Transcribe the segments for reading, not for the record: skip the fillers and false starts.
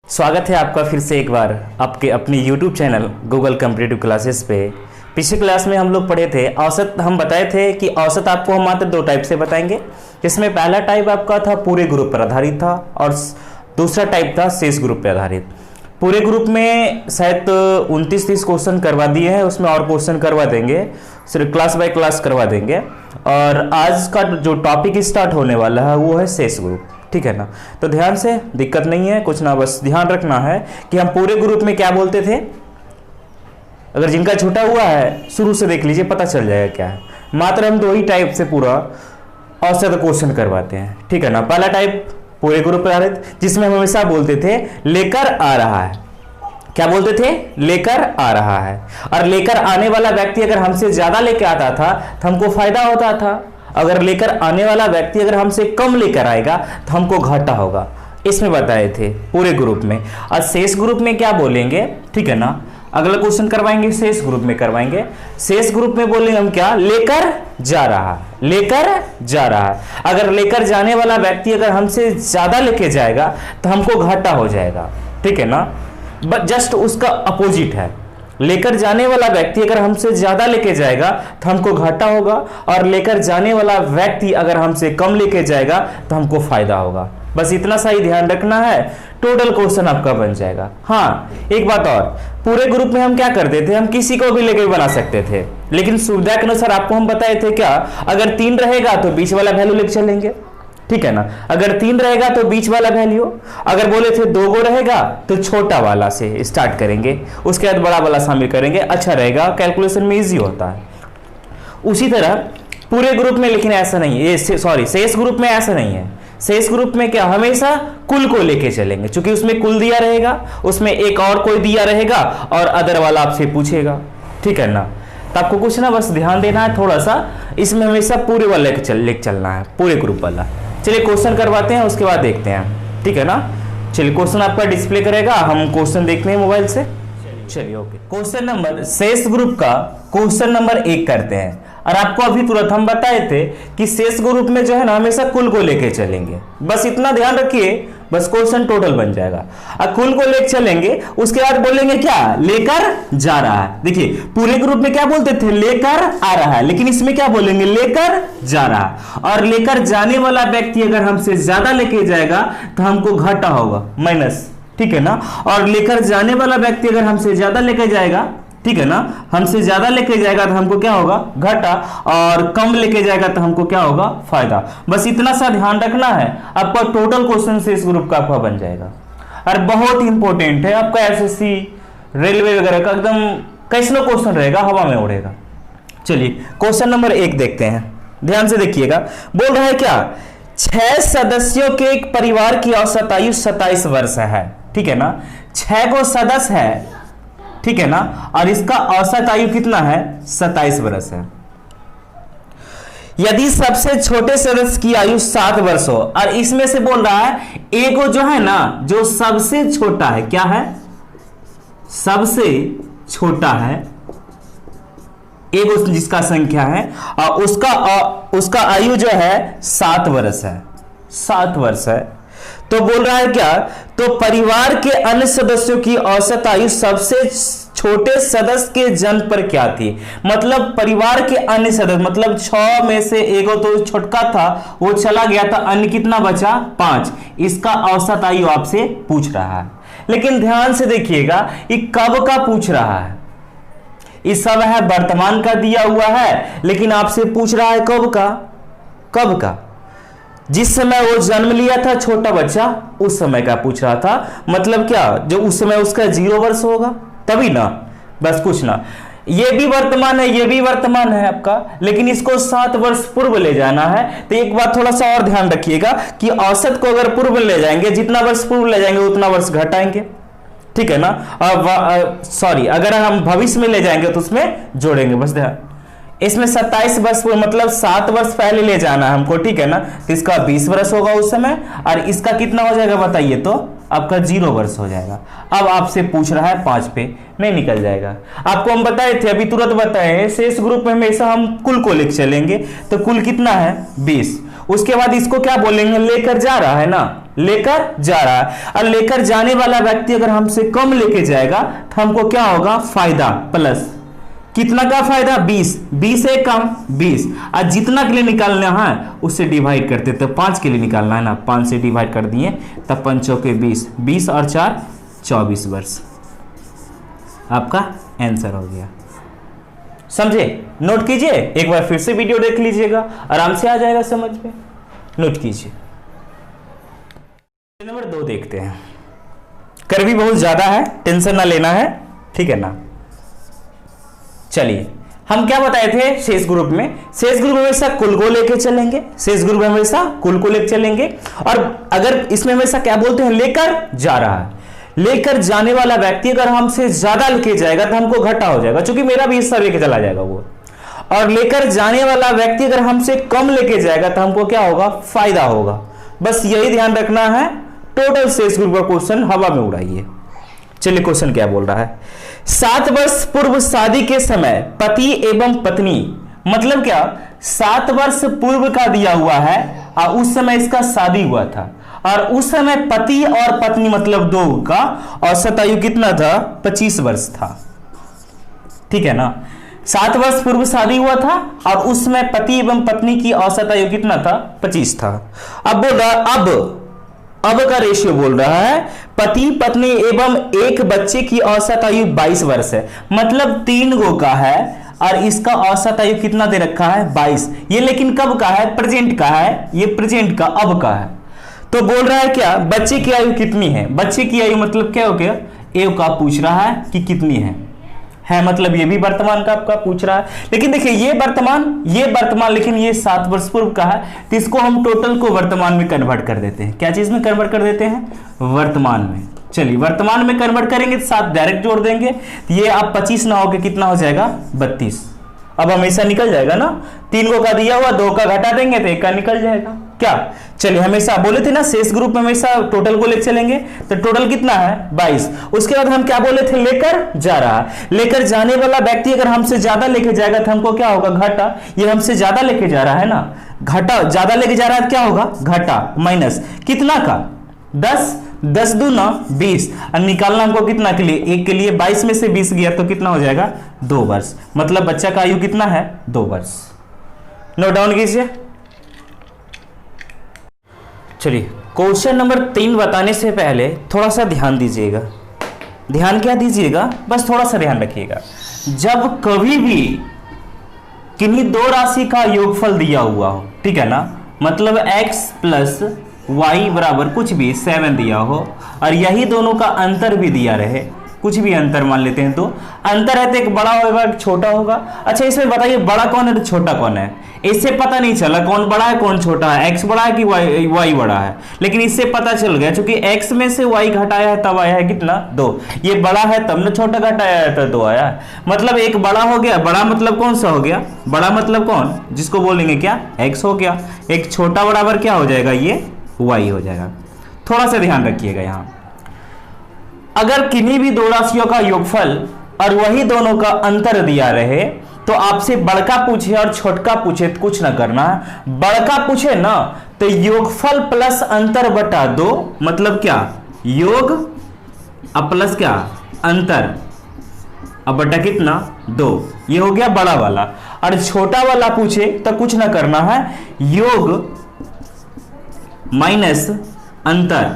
स्वागत है आपका फिर से एक बार आपके अपनी YouTube channel Google competitive classes पे। पिछली क्लास में हम लोग पढ़े थे औसत। हम बताए थे कि औसत आपको हम मात्र दो टाइप से बताएंगे, जिसमें पहला टाइप आपका था पूरे ग्रुप पर आधारित था और दूसरा टाइप था शेष ग्रुप पर आधारित। पूरे ग्रुप में शायद 29-30 क्वेश्चन करवा दिए हैं, उसमें और क्वेश्चन करवा देंगे, सिर्फ क्लास बाय क्लास करवा देंगे। और आज का जो टॉपिक स्टार्ट होने वाला है वो है शेष ग्रुप, ठीक है ना। तो ध्यान से, दिक्कत नहीं है कुछ ना, बस ध्यान रखना है कि हम पूरे ग्रुप में क्या बोलते थे। अगर जिनका छूटा हुआ है शुरू से देख लीजिए, पता चल जाएगा क्या है। मात्र हम दो ही टाइप से पूरा औसत क्वेश्चन करवाते हैं, ठीक है ना। पहला टाइप पूरे ग्रुप पर आधारित, जिसमें हम हमेशा बोलते थे लेकर आ रहा है। क्या बोलते थे? लेकर आ रहा है। और लेकर आने वाला व्यक्ति अगर हमसे ज्यादा लेकर आता था तो हमको फायदा होता था। अगर लेकर आने वाला व्यक्ति अगर हमसे कम लेकर आएगा तो हमको घाटा होगा। इसमें बताए थे पूरे ग्रुप में। और शेष ग्रुप में क्या बोलेंगे, ठीक है ना। अगला क्वेश्चन करवाएंगे शेष ग्रुप में करवाएंगे। शेष ग्रुप में बोलेंगे हम क्या? लेकर जा रहा, लेकर जा रहा है। अगर लेकर जाने वाला व्यक्ति अगर हमसे ज्यादा लेके जाएगा तो हमको घाटा हो जाएगा, ठीक है ना। बट जस्ट उसका अपोजिट है। लेकर जाने वाला व्यक्ति अगर हमसे ज्यादा लेके जाएगा तो हमको घाटा होगा, और लेकर जाने वाला व्यक्ति अगर हमसे कम लेके जाएगा तो हमको फायदा होगा। बस इतना सा ही ध्यान रखना है, टोटल क्वेश्चन आपका बन जाएगा। हाँ, एक बात और, पूरे ग्रुप में हम क्या करते थे, हम किसी को भी लेकर बना सकते थे, लेकिन सुविधा के अनुसार आपको हम बताए थे क्या, अगर 3 रहेगा तो बीच वाला वैल्यू लेके चलेंगे, ठीक है ना। अगर 3 रहेगा तो बीच वाला वैल्यू, अगर बोले थे 2 गो रहेगा तो छोटा वाला से स्टार्ट करेंगे, उसके बाद बड़ा वाला शामिल करेंगे, अच्छा रहेगा, कैलकुलेशन में इजी होता है। उसी तरह पूरे ग्रुप में, लेकिन ऐसा नहीं है, शेष ग्रुप में ऐसा नहीं है। शेष ग्रुप में क्या, हमेशा कुल को लेके चलेंगे, क्योंकि उसमें कुल दिया रहेगा, उसमें एक और कोई दिया रहेगा और अदर वाला आपसे पूछेगा, ठीक है ना। तो आपको कुछ ना बस ध्यान देना है थोड़ा सा, इसमें हमेशा पूरे वाले लेके चलना है, पूरे ग्रुप वाला। चलिए क्वेश्चन करवाते हैं, उसके बाद देखते हैं, ठीक है ना। चलिए क्वेश्चन आपका डिस्प्ले करेगा, हम क्वेश्चन देखते हैं मोबाइल से। चलिए ओके, क्वेश्चन नंबर शेष ग्रुप का क्वेश्चन नंबर 1 करते हैं। और आपको अभी तुरंत हम बताए थे कि शेष ग्रुप में जो है ना हमेशा कुल को लेके चलेंगे, बस इतना ध्यान रखिए, बस क्वेश्चन टोटल बन जाएगा। और कुल को लेके चलेंगे, उसके बाद बोलेंगे क्या, लेकर जा रहा है। देखिए पूरे ग्रुप में क्या बोलते थे, लेकर आ रहा है, लेकिन इसमें क्या बोलेंगे, लेकर जा रहा है। और लेकर जाने वाला व्यक्ति अगर हमसे ज्यादा लेके जाएगा तो हमको घाटा होगा, माइनस, ठीक है ना। और लेकर जाने वाला व्यक्ति अगर हमसे ज्यादा लेके जाएगा, ठीक है ना, हमसे ज्यादा लेके जाएगा तो हमको क्या होगा, घाटा, और कम लेके जाएगा तो हमको क्या होगा, फायदा। बस इतना सा ध्यान रखना है, आपका टोटल क्वेश्चन शेष ग्रुप का आपका बन जाएगा। और बहुत इंपॉर्टेंट है आपका एसएससी रेलवे वगैरह का, एकदम कैसनो क्वेश्चन रहेगा, हवा में उड़ेगा। चलिए क्वेश्चन नंबर 1 देखते हैं, ध्यान से देखिएगा। बोल रहा है क्या, 6 सदस्यों के एक परिवार की औसत आयु 27 वर्ष है, ठीक है ना। 6 गो सदस्य है, ठीक है ना, और इसका औसत आयु कितना है, 27 वर्ष है। यदि सबसे छोटे सदस्य की आयु 7 वर्ष हो, और इसमें से बोल रहा है एगो जो है ना, जो सबसे छोटा है, क्या है, सबसे छोटा है, एगो जिसका संख्या है, और उसका आयु जो है 7 वर्ष है, 7 वर्ष है। तो बोल रहा है क्या, तो परिवार के अन्य सदस्यों की औसत आयु सबसे छोटे सदस्य के जन्म पर क्या थी। मतलब परिवार के अन्य सदस्य, मतलब 6 में से एगो तो छोटका था, वो चला गया था, अन्य कितना बचा, 5। इसका औसत आयु आपसे पूछ रहा है। लेकिन ध्यान से देखिएगा, ये कब का पूछ रहा है, इस सब है वर्तमान का दिया हुआ है, लेकिन आपसे पूछ रहा है कब का, कब का, जिस समय वो जन्म लिया था छोटा बच्चा, उस समय का पूछ रहा था। मतलब क्या, जो उस समय उसका 0 वर्ष होगा तभी ना, बस कुछ ना। ये भी वर्तमान है, ये भी वर्तमान है आपका, लेकिन इसको 7 वर्ष पूर्व ले जाना है। तो एक बात थोड़ा सा और ध्यान रखिएगा कि औसत को अगर पूर्व ले जाएंगे, जितना वर्ष पूर्व ले जाएंगे उतना वर्ष घटाएंगे, ठीक है ना। अगर हम भविष्य में ले जाएंगे तो उसमें जोड़ेंगे, बस ध्यान। इसमें 27 वर्ष मतलब 7 वर्ष पहले ले जाना है हमको, ठीक है ना। तो इसका 20 वर्ष होगा उस समय, और इसका कितना हो जाएगा बताइए, तो आपका 0 वर्ष हो जाएगा। अब आपसे पूछ रहा है 5 पे, नहीं निकल जाएगा। आपको हम बताए थे, अभी तुरंत बताए, शेष ग्रुप में हमेशा हम कुल को लेकर चलेंगे, तो कुल कितना है, 20। उसके बाद इसको क्या बोलेंगे, लेकर जा रहा है ना, लेकर जा रहा है। और लेकर जाने वाला व्यक्ति अगर हमसे कम लेके जाएगा तो हमको क्या होगा, फायदा प्लस, कितना का फायदा, 20, 20 है कम 20, और जितना के लिए निकालना है उससे डिवाइड करते, तो 5 के लिए निकालना है ना, 5 से डिवाइड कर दिए, तब 5 चौके 20, 20 और 4 24 वर्ष आपका आंसर हो गया। समझे, नोट कीजिए, एक बार फिर से वीडियो देख लीजिएगा, आराम से आ जाएगा समझ में, नोट कीजिए। नंबर 2 देखते हैं, कर भी बहुत ज्यादा है, टेंशन ना लेना है, ठीक है ना। चलिए, हम क्या बताए थे शेष ग्रुप में, शेष ग्रुप में हमेशा कुल को लेके चलेंगे, शेष ग्रुप में हमेशा कुल को लेके चलेंगे। और अगर इसमें हमेशा क्या बोलते हैं, लेकर जा रहा है, लेकर जाने वाला व्यक्ति अगर हमसे ज्यादा लेके जाएगा तो हमको घाटा हो जाएगा, क्योंकि मेरा भी हिस्सा लेके चला जाएगा वो। और लेकर जाने वाला व्यक्ति अगर हमसे कम लेके जाएगा तो हमको क्या होगा, फायदा होगा। बस यही ध्यान रखना है। टोटल शेष ग्रुप का क्वेश्चन हवा में उड़ाइए। चलिए, क्वेश्चन क्या बोल रहा है, 7 वर्ष पूर्व शादी के समय पति एवं पत्नी, मतलब क्या, 7 वर्ष पूर्व का दिया हुआ है और उस समय इसका शादी हुआ था, और उस समय पति और पत्नी मतलब दो का औसत आयु कितना था, 25 वर्ष था, ठीक है ना। 7 वर्ष पूर्व शादी हुआ था और उस समय पति एवं पत्नी की औसत आयु कितना था, 25 था। अब बोल रहा, अब का रेशियो बोल रहा है, पति पत्नी एवं एक बच्चे की औसत आयु 22 वर्ष है, मतलब 3 गो का है और इसका औसत आयु कितना दे रखा है, 22। ये लेकिन कब का है, प्रेजेंट का है, ये प्रेजेंट का अब का है। तो बोल रहा है क्या, बच्चे की आयु कितनी है, बच्चे की आयु मतलब क्या हो गया, एव का पूछ रहा है कि कितनी है मतलब ये भी वर्तमान का आपका पूछ रहा है। लेकिन देखिए, ये वर्तमान, लेकिन ये 7 वर्ष पूर्व का है, तो इसको हम टोटल को वर्तमान में कन्वर्ट कर देते हैं। क्या चीज में कन्वर्ट कर देते हैं, वर्तमान में। चलिए, वर्तमान में कन्वर्ट करेंगे तो 7 डायरेक्ट जोड़ देंगे, तो ये आप 25 ना होके कितना हो जाएगा, 32। अब हमेशा निकल जाएगा ना, 3 को का दिया हुआ, 2 का घटा देंगे तो 1 का निकल जाएगा। क्या, चलिए, हमेशा बोले थे ना शेष ग्रुप में हमेशा टोटल को लेकर चलेंगे, तो टोटल कितना है, 22। उसके बाद हम क्या बोले थे, लेकर जा रहा है, लेकर जाने वाला व्यक्ति अगर हमसे ज्यादा लेके जाएगा तो हमको क्या होगा, घाटा। ये हमसे ज्यादा लेके जा रहा है ना, घाटा, ज्यादा लेके जा रहा है, क्या होगा, घाटा, माइनस कितना का, 10, 10 दूना 20, और निकालना हमको कितना के लिए, 1 के लिए 22 में से 20 गया तो कितना हो जाएगा, 2 वर्ष, मतलब बच्चा का आयु कितना है, 2 वर्ष। नोट डाउन कीजिए। चलिए, क्वेश्चन नंबर 3 बताने से पहले थोड़ा सा ध्यान दीजिएगा। ध्यान क्या दीजिएगा, बस थोड़ा सा ध्यान रखिएगा। जब कभी भी किन्हीं 2 राशि का योगफल दिया हुआ हो, ठीक है ना, मतलब x प्लस y बराबर कुछ भी 7 दिया हो, और यही दोनों का अंतर भी दिया रहे, कुछ भी अंतर मान लेते हैं, तो अंतर है तो एक बड़ा होगा एक छोटा होगा। अच्छा, इसमें बताइए बड़ा कौन है तो छोटा कौन है, इससे पता नहीं चला कौन बड़ा है कौन छोटा है, x बड़ा है कि y बड़ा है, लेकिन इससे पता चल गया क्योंकि x में से y घटाया है तब आया है कितना, 2। ये बड़ा है तब न छोटा घटाया है तो 2 आया, मतलब एक बड़ा हो गया। बड़ा मतलब कौन सा हो गया, बड़ा मतलब कौन, जिसको बोलेंगे क्या, x हो गया। एक छोटा बराबर क्या हो जाएगा, ये y हो जाएगा। थोड़ा सा ध्यान रखिएगा यहाँ, अगर किन्हीं भी 2 राशियों का योगफल और वही दोनों का अंतर दिया रहे तो आपसे बड़का पूछे और छोटका पूछे तो कुछ ना करना है। बड़का पूछे ना तो योगफल प्लस अंतर बटा 2, मतलब क्या, योग अब प्लस क्या, अंतर, अब बटा कितना, 2। ये हो गया बड़ा वाला। और छोटा वाला पूछे तो कुछ ना करना है, योग माइनस अंतर,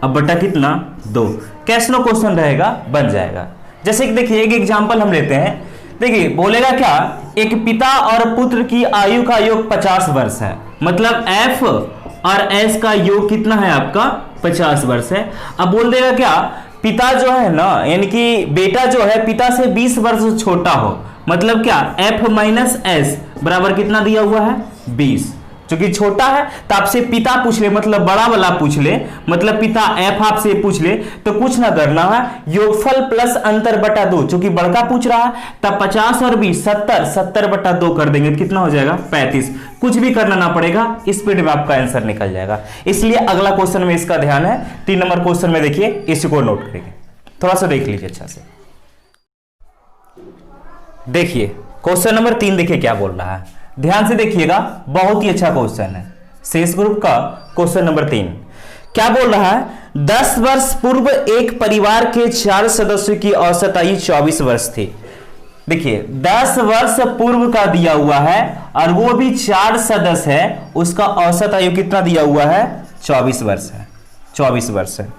अब बटा कितना, 2। कैसनो क्वेश्चन रहेगा, बन जाएगा। जैसे कि देखिए, एक एग्जांपल हम लेते हैं। देखिए, बोलेगा क्या, एक पिता और पुत्र की आयु का योग 50 वर्ष है, मतलब f और s का योग कितना है आपका, 50 वर्ष है। अब बोल देगा क्या, पिता जो है ना, यानी कि बेटा जो है पिता से 20 वर्ष छोटा हो, मतलब क्या, f माइनस एस बराबर कितना दिया हुआ है, 20। क्योंकि छोटा है तो आपसे पिता पूछ ले, मतलब बड़ा वाला पूछ ले, मतलब पिता f आपसे पूछ ले तो कुछ ना करना है, योगफल प्लस अंतर बटा 2, क्योंकि बड़का पूछ रहा है, तब 50 और 20 70, 70 बटा 2 कर देंगे, कितना हो जाएगा, 35। कुछ भी करना ना पड़ेगा, स्पीड में आपका आंसर निकल जाएगा। इसलिए अगला क्वेश्चन में इसका ध्यान है। 3 नंबर क्वेश्चन में देखिए, इसको नोट करेंगे, थोड़ा सा देख लीजिए अच्छा से। देखिए क्वेश्चन नंबर 3, देखिए क्या बोल रहा है, ध्यान से देखिएगा, बहुत ही अच्छा क्वेश्चन है। शेष ग्रुप का क्वेश्चन नंबर 3 क्या बोल रहा है? 10 वर्ष पूर्व एक परिवार के 4 सदस्यों की औसत आयु 24 वर्ष थी। देखिए 10 वर्ष पूर्व का दिया हुआ है और वो भी 4 सदस्य है, उसका औसत आयु कितना दिया हुआ है? 24 वर्ष है। 24 वर्ष है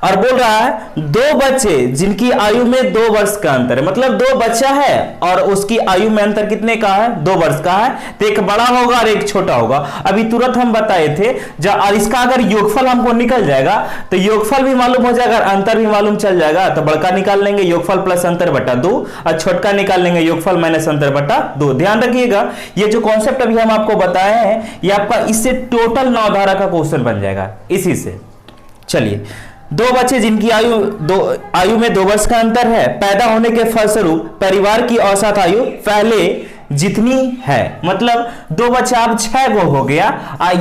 और बोल रहा है 2 बच्चे जिनकी आयु में 2 वर्ष का अंतर है, मतलब 2 बच्चा है और उसकी आयु में अंतर कितने का है? 2 वर्ष का है। तो एक बड़ा होगा और एक छोटा होगा। अभी तुरंत हम बताए थे और इसका अगर योगफल हमको निकल जाएगा तो योगफल भी मालूम हो जाएगा, अंतर भी मालूम चल जाएगा। तो बड़का निकाल लेंगे योगफल प्लस अंतर बटा 2 और छोटका निकाल लेंगे योगफल माइनस अंतर बटा 2। ध्यान रखिएगा ये जो कॉन्सेप्ट अभी हम आपको बताए हैं ये आपका इससे टोटल 9 धारा का क्वेश्चन बन जाएगा इसी से। चलिए 2 बच्चे जिनकी आयु में 2 वर्ष का अंतर है, पैदा होने के फलस्वरूप परिवार की औसत आयु पहले जितनी है, मतलब 2 बच्चा अब 6 गो हो गया,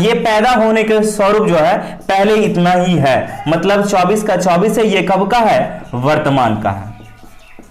ये पैदा होने के स्वरूप जो है पहले इतना ही है, मतलब 24 का 24 है। ये कब का है? वर्तमान का है,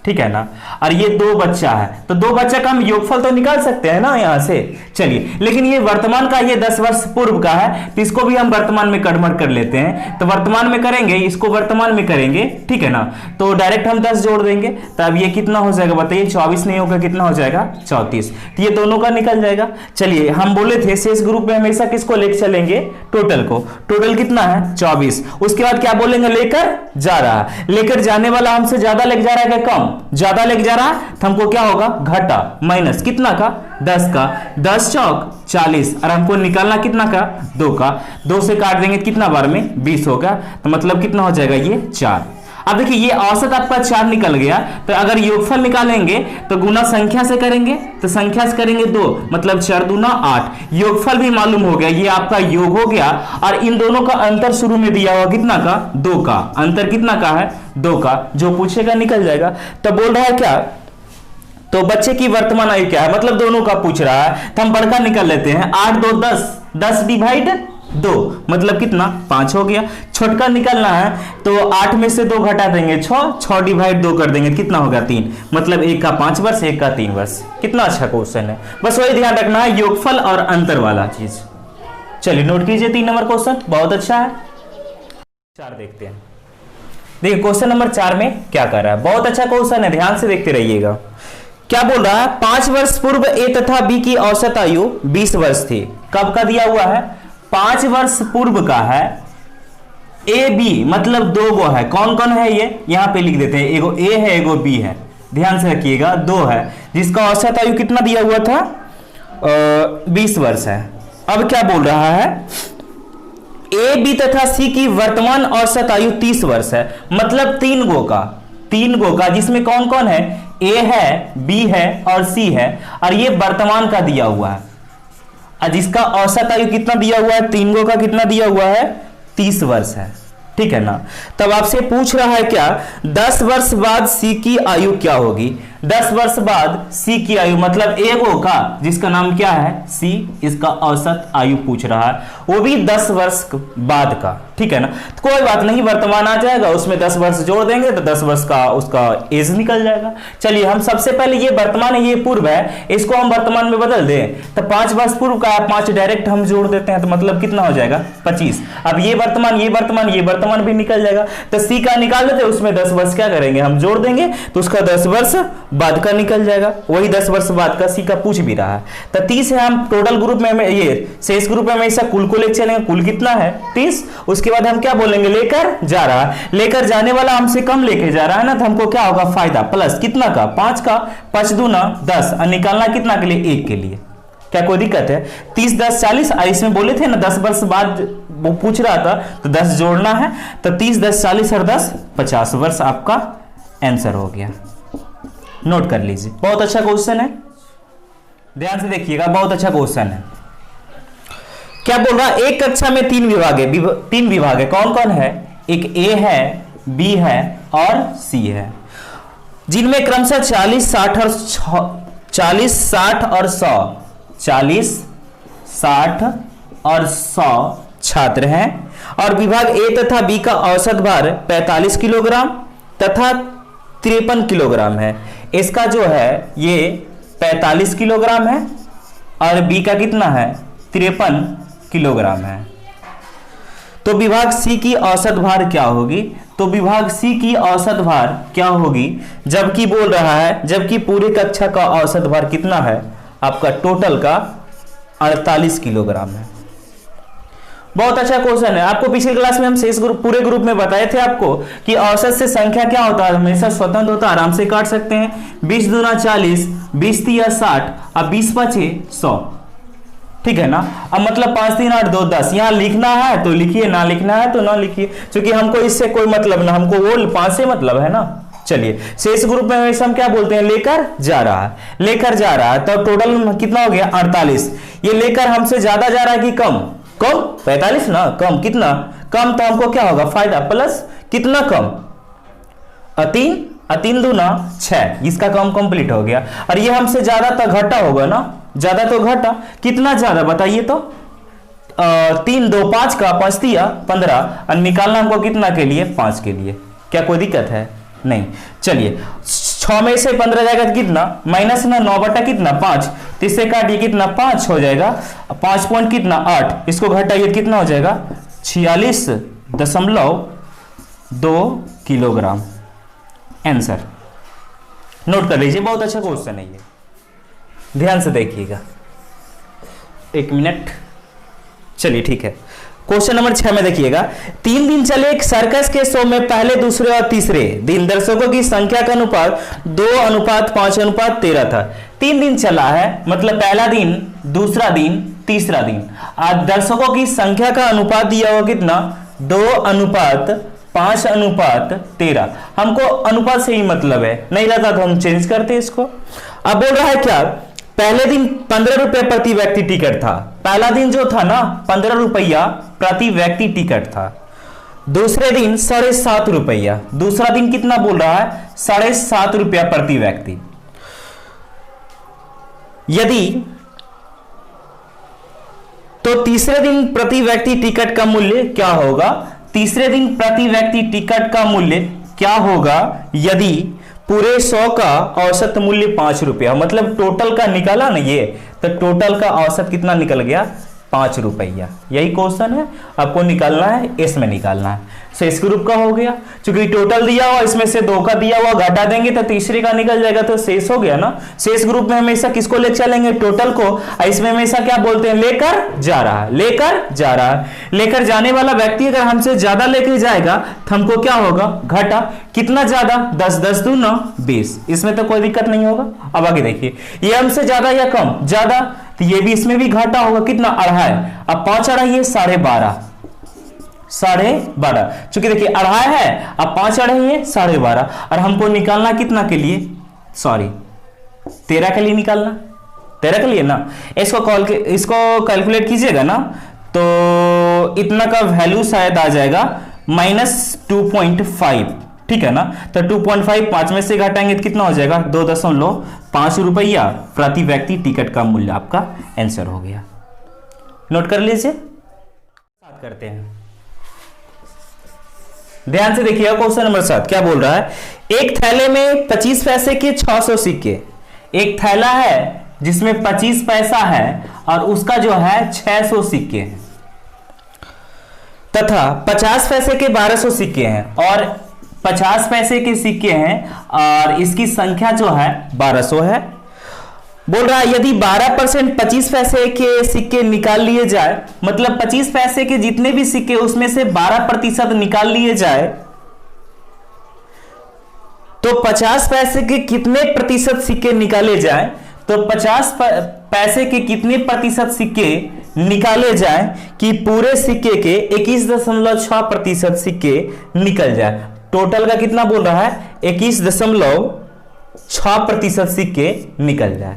ठीक है ना। और ये 2 बच्चा है तो 2 बच्चा का हम योगफल तो निकाल सकते हैं ना यहां से। चलिए लेकिन ये वर्तमान का, ये 10 वर्ष पूर्व का है तो इसको भी हम वर्तमान में कन्वर्ट कर लेते हैं। तो वर्तमान में करेंगे, इसको वर्तमान में करेंगे, ठीक है ना। तो डायरेक्ट हम 10 जोड़ देंगे तो अब ये कितना हो जाएगा बताइए? 24 नहीं होगा, कितना हो जाएगा? 34। तो ये दोनों का निकल जाएगा। चलिए हम बोले थे शेष ग्रुप में हमेशा किसको लेकर चलेंगे? टोटल को। टोटल कितना है? 24। उसके बाद क्या बोलेंगे? लेकर जा रहा है। लेकर जाने वाला हमसे ज्यादा लेकर जा रहा है क्या कम? ज्यादा लेके जा रहा है तो हमको क्या होगा? घटा, माइनस कितना का? 10 का। 10 चौक 40 और हमको निकालना कितना का? 2 का। 2 से काट देंगे कितना बार में? 20 होगा। तो मतलब कितना हो जाएगा? ये 4। अब देखिए ये औसत आपका 4 निकल गया, तो अगर योगफल निकालेंगे तो गुना संख्या से करेंगे, तो संख्या से करेंगे 2, मतलब 4 दूना 8। योगफल भी मालूम हो गया, ये आपका योग हो गया। और इन दोनों का अंतर शुरू में दिया हुआ कितना का? 2 का। अंतर कितना का है? 2 का। जो पूछेगा निकल जाएगा। तो बोल रहा है क्या? तो बच्चे की वर्तमान आयु क्या है, मतलब दोनों का पूछ रहा है। तो हम बड़का निकाल लेते हैं। 8 2 10, 10 डिवाइड 2 मतलब कितना? 5 हो गया। छोटका निकालना है तो 8 में से 2 घटा देंगे 6 डिवाइड 2 कर देंगे, कितना होगा? 3। मतलब एक का 5 वर्ष, एक का 3 वर्ष। कितना अच्छा क्वेश्चन है, बस वही ध्यान रखना है योगफल और अंतर वाला चीज। चलिए नोट कीजिए 3 नंबर क्वेश्चन, बहुत अच्छा है। 4 देखते हैं। देखिए क्वेश्चन नंबर 4 में क्या कर रहा है, बहुत अच्छा क्वेश्चन है, ध्यान से देखते रहिएगा। क्या बोल रहा है? 5 वर्ष पूर्व ए तथा बी की औसत आयु 20 वर्ष थी। कब का दिया हुआ है? 5 वर्ष पूर्व का है। ए बी मतलब 2 गो है। कौन कौन है ये? यहां पे लिख देते हैं। एगो ए है, एगो बी है। ध्यान से रखिएगा 2 है, जिसका औसत आयु कितना दिया हुआ था? 20 वर्ष है। अब क्या बोल रहा है? ए बी तथा सी की वर्तमान औसत आयु 30 वर्ष है, मतलब 3 गो का, जिसमें कौन कौन है? ए है, बी है और सी है। और ये वर्तमान का दिया हुआ है और जिसका औसत आयु कितना दिया हुआ है? 3 गो का कितना दिया हुआ है? 30 वर्ष है, ठीक है ना। तब आपसे पूछ रहा है क्या? 10 वर्ष बाद सी की आयु क्या होगी? 10 वर्ष बाद सी की आयु मतलब एगो का, जिसका नाम क्या है? सी, इसका औसत आयु पूछ रहा है, वो भी 10 वर्ष बाद का, ठीक है ना। तो कोई बात नहीं, वर्तमान आ जाएगा, उसमें 10 वर्ष जोड़ देंगे तो 10 वर्ष का उसका एज निकल जाएगा। चलिए हम सबसे पहले ये वर्तमान है, ये पूर्व है, इसको हम वर्तमान में बदल दें तो 5 वर्ष पूर्व का है, 5 डायरेक्ट हम जोड़ देते हैं तो मतलब कितना हो जाएगा? 25। अब ये वर्तमान, ये वर्तमान, ये वर्तमान भी निकल जाएगा। तो सी का निकाल देते, उसमें 10 वर्ष क्या करेंगे? हम जोड़ देंगे तो उसका 10 वर्ष बाद का निकल जाएगा। वही 10 वर्ष बाद का सी का पूछ भी रहा है। तो 30 है। हम टोटल ग्रुप में ये शेष ग्रुप में हमेशा कुल को लेकर चलेंगे। कुल कितना है? 30। उसके बाद हम क्या बोलेंगे? लेकर जा रहा है। लेकर जाने वाला हमसे कम लेके जा रहा है ना, तो हमको क्या होगा? फायदा प्लस कितना का? 5 का। 5 दूना 10 और निकालना कितना के लिए? 1 के लिए। क्या कोई दिक्कत है? 30 10 40। इसमें बोले थे ना 10 वर्ष बाद वो पूछ रहा था तो 10 जोड़ना है, तो 30 10 40 और 10 50 वर्ष आपका आंसर हो गया। नोट कर लीजिए, बहुत अच्छा क्वेश्चन है, ध्यान से देखिएगा, बहुत अच्छा क्वेश्चन है। क्या बोल रहा है? एक कक्षा में 3 विभाग है। 3 विभाग है, कौन कौन है? एक ए है, बी है और सी है, जिनमें क्रमशः 40 60 और 40 60 और 100 40 60 और 100 छात्र हैं। और विभाग ए तथा बी का औसत भार 45 किलोग्राम तथा 53 किलोग्राम है। इसका जो है ये 45 किलोग्राम है और बी का कितना है? 53 किलोग्राम है। तो विभाग सी की औसत भार क्या होगी? तो विभाग सी की औसत भार क्या होगी? जबकि बोल रहा है, जबकि पूरे कक्षा का औसत भार कितना है? आपका टोटल का 48 किलोग्राम है। बहुत अच्छा क्वेश्चन है। आपको पिछली क्लास में हम शेष ग्रुप पूरे ग्रुप में बताए थे आपको कि औसत से संख्या क्या होता है, हमेशा स्वतंत्र होता है, आराम से काट सकते हैं। 20 दूना 40, 20 तिया 60, अब 20 पचे 100, ठीक है ना। अब मतलब 5 3 8 2 10, यहां लिखना है तो लिखिए, ना लिखना है तो ना लिखिए, क्योंकि हमको इससे कोई मतलब ना, हमको वो 5 से मतलब है ना। चलिए, शेष ग्रुप में हमेशा हम क्या बोलते हैं? लेकर जा रहा है, लेकर जा रहा है। तो टोटल कितना हो गया? 48। ये लेकर हमसे ज्यादा जा रहा है कि कम? कम 45 ना, कम कितना? कम। तो हमको क्या होगा? फायदा प्लस कितना? कम 3, 3 दूना 6, इसका काम कंप्लीट हो गया। और ये हमसे ज्यादा तो घटा होगा ना, ज्यादा तो घटा, कितना ज्यादा बताइए तो? 3 2 5 का 5 तिया 15, और निकालना हमको कितना के लिए? 5 के लिए। क्या कोई दिक्कत है? नहीं। चलिए, 6 में से 15 जाएगा तो कितना? माइनस ना, 9 बटा कितना? 5, तो इससे काटिए कितना? 5 हो जाएगा। 5 पॉइंट कितना? 8, इसको घटाइए कितना हो जाएगा? 46.2 किलोग्राम। आंसर नोट कर लीजिए, बहुत अच्छा क्वेश्चन है ये, ध्यान से देखिएगा। 1 मिनट। चलिए ठीक है, क्वेश्चन नंबर 6 में देखिएगा। 3 दिन चले एक सर्कस के शो में पहले, दूसरे और तीसरे दिन दर्शकों की संख्या का अनुपात 2:5:13 था। 3 दिन चला है, मतलब पहला दिन, दूसरा दिन, तीसरा दिन। आज दर्शकों की संख्या का अनुपात दिया हुआ कितना? 2:5:13। हमको अनुपात से ही मतलब है, नहीं रहता तो हम चेंज करते इसको। अब बोल रहा है क्या? पहले दिन 15 रुपए प्रति व्यक्ति टिकट था। पहला दिन जो था ना, 15 रुपया प्रति व्यक्ति टिकट था। दूसरे दिन 7.5 रुपया। दूसरा दिन कितना बोल रहा है? 7.5 रुपया प्रति व्यक्ति। यदि तो तीसरे दिन प्रति व्यक्ति टिकट का मूल्य क्या होगा? तीसरे दिन प्रति व्यक्ति टिकट का मूल्य क्या होगा यदि पूरे 100 का औसत मूल्य 5 रुपया, मतलब टोटल का निकाला ना ये, तो टोटल का औसत कितना निकल गया? 5 रुपया। यही क्वेश्चन है, आपको निकालना है, इसमें निकालना है। शेष ग्रुप का हो गया, क्योंकि टोटल दिया हुआ, इसमें से 2 का दिया हुआ घटा देंगे तो तीसरे का निकल जाएगा, तो शेष हो गया ना। शेष ग्रुप में हमेशा किसको ले चलेंगे? टोटल को। इसमें हमेशा क्या बोलते हैं? लेकर जा रहा है, लेकर जा रहा है। लेकर जाने वाला व्यक्ति अगर हमसे ज्यादा लेकर जाएगा तो हमको क्या होगा? घटा। कितना ज्यादा? 10 10 दूना 20, इसमें तो कोई दिक्कत नहीं होगा। अब आगे देखिए, ये हमसे ज्यादा या कम? ज्यादा, तो ये भी इसमें भी घाटा होगा। कितना? 2.5। अब 5 2.5 ये 12.5, 12.5। चूंकि देखिए 2.5 है, अब 5 2.5 ये 12.5, और हमको निकालना कितना के लिए? 13 के लिए निकालना, 13 के लिए ना। इसको कैलकुलेट कीजिएगा ना, तो इतना का वैल्यू शायद आ जाएगा -2.5, ठीक है ना। तो 2.5 5 में से घटाएंगे तो कितना हो जाएगा? 2.5 रुपया प्रति व्यक्ति टिकट का मूल्य आपका आंसर हो गया। नोट कर लीजिए, बात करते हैं, ध्यान से देखिएगा। क्वेश्चन नंबर 7 क्या बोल रहा है? एक थैले में 25 पैसे के 600 सिक्के। एक थैला है जिसमें 25 पैसा है और उसका जो है 600 सिक्के हैं, तथा 50 पैसे के 1200 सिक्के हैं, और 50 पैसे के सिक्के हैं और इसकी संख्या जो है 1200 है। बोल रहा है यदि 12% 25 पैसे के सिक्के निकाल लिए जाए, मतलब 25 पैसे के जितने भी सिक्के उसमें से 12% निकाल लिए जाए, तो 50 पैसे के कितने प्रतिशत सिक्के निकाले जाए? तो 50 पैसे के कितने प्रतिशत सिक्के निकाले जाए कि पूरे सिक्के के 21.6% सिक्के निकल जाए? टोटल का कितना बोल रहा है? 21.6% सिक्के निकल जाए।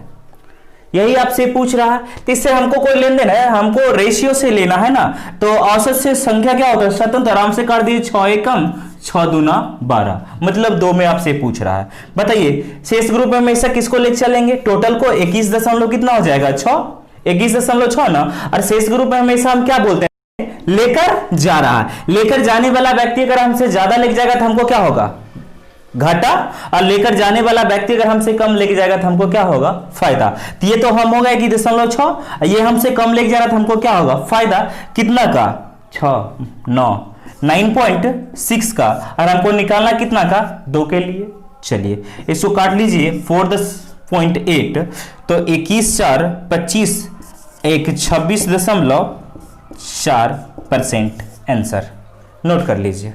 यही आपसे पूछ रहा है, तो इससे हमको कोई लेन देन है? हमको रेशियो से लेना है ना। तो औसत से संख्या क्या होता है? स्वतंत्र, आराम से कर दीजिए। 6 एकम 6 दूना 12, मतलब 2 में आपसे पूछ रहा है। बताइए, शेष ग्रुप में हमेशा किसको ले चलेंगे? टोटल को। 21 दशमलव कितना हो जाएगा? 6, 21.6 ना। और शेष ग्रुप में हमेशा हम क्या बोलते हैं? लेकर जा रहा है। लेकर जाने वाला व्यक्ति अगर हमसे ज्यादा लेकर जाएगा तो हमको क्या होगा? घाटा, और लेकर जाने वाला व्यक्ति अगर हमसे कम लेके जाएगा तो हमको क्या होगा, फायदा। तो ये तो हम हो गए कि 0.6, ये हमसे कम लेके जा रहा था, हमको क्या होगा, फायदा। कितना का, 9.6 का, और हमको निकालना कितना का, 2 के लिए। चलिए इसको काट लीजिए, 4.8, तो 21 4 25, 26.4% आंसर नोट कर लीजिए।